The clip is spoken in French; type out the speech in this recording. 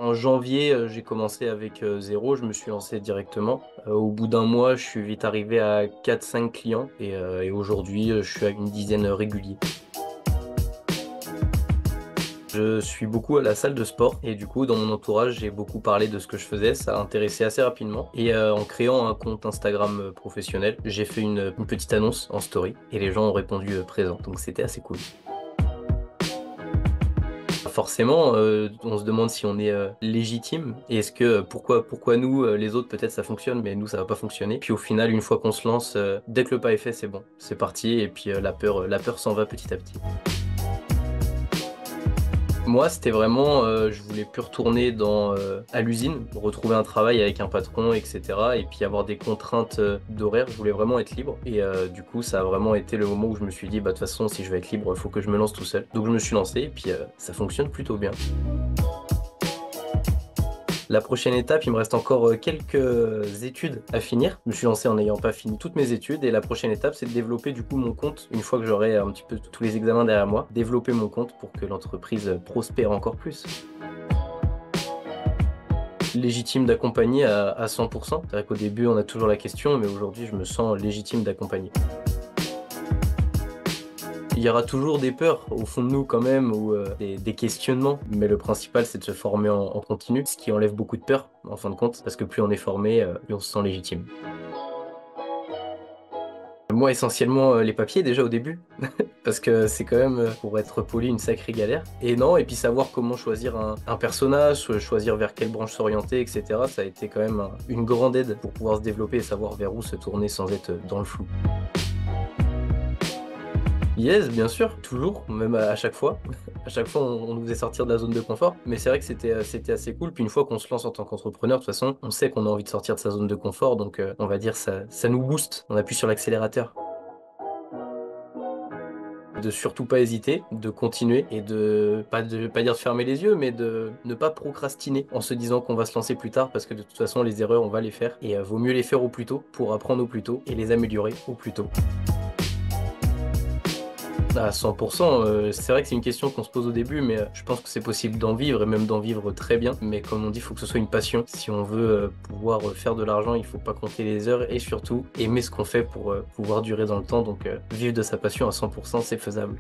En janvier, j'ai commencé avec 0, je me suis lancé directement. Au bout d'un mois, je suis vite arrivé à 4-5 clients et aujourd'hui, je suis à une dizaine réguliers. Je suis beaucoup à la salle de sport et du coup, dans mon entourage, j'ai beaucoup parlé de ce que je faisais. Ça a intéressé assez rapidement. Et en créant un compte Instagram professionnel, j'ai fait une petite annonce en story et les gens ont répondu présent. Donc c'était assez cool. Forcément, on se demande si on est légitime et est-ce que pourquoi nous, les autres peut-être ça fonctionne, mais nous ça va pas fonctionner. Puis au final, une fois qu'on se lance, dès que le pas est fait, c'est bon, c'est parti et puis la peur s'en va petit à petit. Moi, c'était vraiment, je voulais plus retourner à l'usine, retrouver un travail avec un patron, etc. Et puis avoir des contraintes d'horaire. Je voulais vraiment être libre. Et du coup, ça a vraiment été le moment où je me suis dit, bah de toute façon, si je veux être libre, il faut que je me lance tout seul. Donc je me suis lancé et puis ça fonctionne plutôt bien. La prochaine étape, il me reste encore quelques études à finir. Je me suis lancé en n'ayant pas fini toutes mes études et la prochaine étape, c'est de développer du coup mon compte une fois que j'aurai un petit peu tous les examens derrière moi, développer mon compte pour que l'entreprise prospère encore plus. Légitime d'accompagner à 100%. C'est vrai qu'au début, on a toujours la question, mais aujourd'hui, je me sens légitime d'accompagner. Il y aura toujours des peurs au fond de nous quand même, ou des questionnements, mais le principal c'est de se former en continu, ce qui enlève beaucoup de peur en fin de compte, parce que plus on est formé, plus on se sent légitime. Moi essentiellement les papiers déjà au début, parce que c'est quand même, pour être poli, une sacrée galère. Et non, et puis savoir comment choisir un personnage, choisir vers quelle branche s'orienter, etc. Ça a été quand même une grande aide pour pouvoir se développer et savoir vers où se tourner sans être dans le flou. Yes, bien sûr, toujours, même à chaque fois. À chaque fois, on nous faisait sortir de la zone de confort. Mais c'est vrai que c'était assez cool. Puis une fois qu'on se lance en tant qu'entrepreneur, de toute façon, on sait qu'on a envie de sortir de sa zone de confort. Donc, on va dire, ça nous booste. On appuie sur l'accélérateur. De surtout pas hésiter, de continuer et de pas dire de fermer les yeux, mais de ne pas procrastiner en se disant qu'on va se lancer plus tard parce que de toute façon, les erreurs, on va les faire. Et vaut mieux les faire au plus tôt pour apprendre au plus tôt et les améliorer au plus tôt. À 100%, c'est vrai que c'est une question qu'on se pose au début, mais je pense que c'est possible d'en vivre et même d'en vivre très bien. Mais comme on dit, il faut que ce soit une passion. Si on veut pouvoir faire de l'argent, il faut pas compter les heures et surtout aimer ce qu'on fait pour pouvoir durer dans le temps. Donc vivre de sa passion à 100%, c'est faisable.